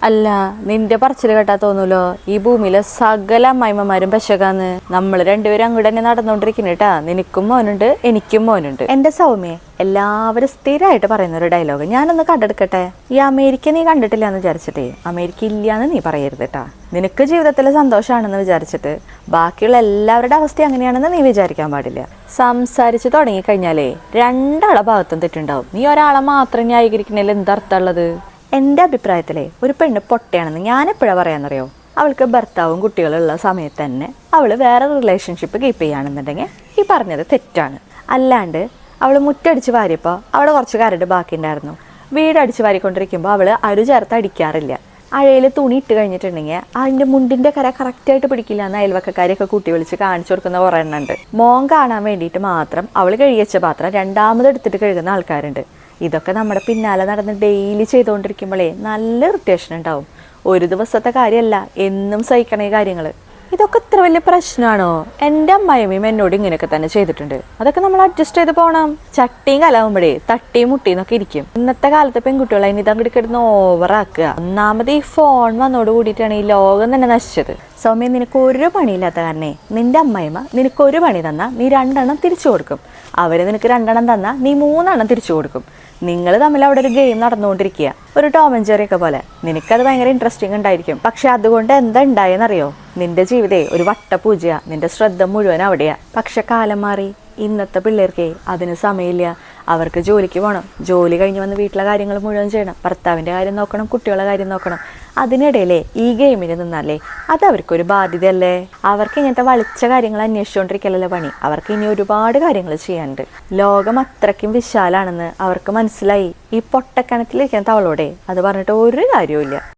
അല്ല, നിന്റെ പറച്ചിൽ കേട്ടാ തോന്നൂലോ ഈ ഭൂമിയിലെ സകല അമ്മായിമ്മമാരും പെശകാന്ന്. നമ്മൾ രണ്ടുപേരും അങ്ങോട്ട് തന്നെ നടന്നുകൊണ്ടിരിക്കുന്നേട്ടാ. നിനക്കും മോനുണ്ട്, എനിക്കും മോനുണ്ട്. എന്റെ സൗമ്യ എല്ലാവരും സ്ഥിരമായിട്ട് പറയുന്ന ഒരു ഡയലോഗ് ഞാനൊന്ന് കണ്ടെടുക്കട്ടെ. ഈ അമേരിക്ക നീ കണ്ടിട്ടില്ല എന്ന് വിചാരിച്ചിട്ടേ അമേരിക്ക ഇല്ലാന്ന് നീ പറയരുത് കേട്ടാ. നിനക്ക് ജീവിതത്തിൽ സന്തോഷമാണെന്ന് വിചാരിച്ചിട്ട് ബാക്കിയുള്ള എല്ലാവരുടെ അവസ്ഥ അങ്ങനെയാണെന്ന് നീ വിചാരിക്കാൻ പാടില്ല. സംസാരിച്ച് തുടങ്ങിക്കഴിഞ്ഞാലേ രണ്ടാളെ ഭാഗത്തും തെറ്റുണ്ടാവും. നീ ഒരാളെ മാത്രം ന്യായീകരിക്കണേൽ എന്തർത്ഥമുള്ളത്? എൻ്റെ അഭിപ്രായത്തിലെ ഒരു പെണ്ണ് പൊട്ടയാണെന്ന് ഞാൻ എപ്പോഴാണ് പറയാന്നറിയോ? അവൾക്ക് ഭർത്താവും കുട്ടികളുള്ള സമയത്ത് തന്നെ അവൾ വേറെ റിലേഷൻഷിപ്പ് കീപ്പ് ചെയ്യുകയാണെന്നുണ്ടെങ്കിൽ ഈ പറഞ്ഞത് തെറ്റാണ്. അല്ലാണ്ട് അവൾ മുറ്റടിച്ച് വാരിയപ്പോൾ അവിടെ കുറച്ച് കരട് ബാക്കിയുണ്ടായിരുന്നു. വീടടിച്ച് വാരിക്കൊണ്ടിരിക്കുമ്പോൾ അവൾ അരു ചേർത്ത് അടിക്കാറില്ല. അഴയിൽ തുണി ഇട്ട് കഴിഞ്ഞിട്ടുണ്ടെങ്കിൽ അതിൻ്റെ മുണ്ടിൻ്റെ കര കറക്റ്റായിട്ട് പിടിക്കില്ല എന്ന് അയൽവക്കക്കാരെയൊക്കെ കൂട്ടി വിളിച്ച് കാണിച്ചു കൊടുക്കുന്ന കുറേ എണ്ണം ഉണ്ട്. മോൻ കാണാൻ വേണ്ടിയിട്ട് മാത്രം അവൾ കഴുകിച്ച പാത്രം രണ്ടാമത് എടുത്തിട്ട് കഴുകുന്ന ആൾക്കാരുണ്ട്. ഇതൊക്കെ നമ്മുടെ പിന്നാലെ നടന്ന് ഡെയിലി ചെയ്തുകൊണ്ടിരിക്കുമ്പോഴേ നല്ല ഇറിറ്റേഷൻ ഉണ്ടാവും. ഒരു ദിവസത്തെ കാര്യമല്ല, എന്നും സഹിക്കണ ഈ കാര്യങ്ങൾ. ഇതൊക്കെ ഇത്ര വലിയ പ്രശ്നമാണോ? എൻ്റെ അമ്മായിയമ്മയും എന്നോട് ഇങ്ങനെയൊക്കെ തന്നെ ചെയ്തിട്ടുണ്ട്. അതൊക്കെ നമ്മൾ അഡ്ജസ്റ്റ് ചെയ്ത് പോകണം. ചട്ടിയും കലാവുമ്പോഴേ തട്ടിയും മുട്ടിന്നൊക്കെ ഇരിക്കും. ഇന്നത്തെ കാലത്തെ പെൺകുട്ടികൾ അതിന് ഇതങ്ങോട്ട് കിടന്ന് ഓവറാക്കുക. ഒന്നാമത് ഈ ഫോൺ വന്നോട് കൂടിയിട്ടാണ് ഈ ലോകം തന്നെ നശിച്ചത്. സൗമ്യ, നിനക്ക് ഒരു പണിയില്ലാത്ത കാരണേ നിന്റെ അമ്മായിമ്മ നിനക്കൊരു പണി തന്നാൽ നീ 2 എണ്ണം തിരിച്ചു കൊടുക്കും. അവർ നിനക്ക് 2 എണ്ണം തന്നാൽ നീ 3 എണ്ണം തിരിച്ചു കൊടുക്കും. നിങ്ങൾ തമ്മിൽ അവിടെ ഒരു ഗെയിം നടന്നുകൊണ്ടിരിക്കുക, ഒരു ടോം ആൻഡ് ജെറി ഒക്കെ പോലെ. നിനക്കത് ഭയങ്കര ഇൻട്രസ്റ്റിംഗ് ഉണ്ടായിരിക്കും. പക്ഷെ അതുകൊണ്ട് എന്താ ഉണ്ടായെന്നറിയോ? നിന്റെ ജീവിതേ ഒരു വട്ടപൂജയാ. നിന്റെ ശ്രദ്ധ മുഴുവൻ അവിടെയാ. പക്ഷെ കാലം മാറി. ഇന്നത്തെ പിള്ളേർക്കേ അതിന് സമയമില്ല. അവർക്ക് ജോലിക്ക് പോകണം. ജോലി കഴിഞ്ഞ് വന്ന് വീട്ടിലെ കാര്യങ്ങൾ മുഴുവൻ ചെയ്യണം. ഭർത്താവിൻ്റെ കാര്യം നോക്കണം, കുട്ടികളുടെ കാര്യം നോക്കണം. അതിനിടയിലേ ഈ ഗെയിമിന് നിന്നാലേ അത് അവർക്കൊരു ബാധ്യതയല്ലേ? അവർക്ക് ഇങ്ങനത്തെ വളിച്ച കാര്യങ്ങൾ അന്വേഷിച്ചുകൊണ്ടിരിക്കലല്ലേ പണി. അവർക്ക് ഇനി ഒരുപാട് കാര്യങ്ങൾ ചെയ്യാനുണ്ട്. ലോകം അത്രയ്ക്കും വിശാലാണെന്ന് അവർക്ക് മനസ്സിലായി. ഈ പൊട്ടക്കിണറ്റിലിരിക്കുന്ന തവളോടെ അത് പറഞ്ഞിട്ട് ഒരു കാര്യവും ഇല്ല.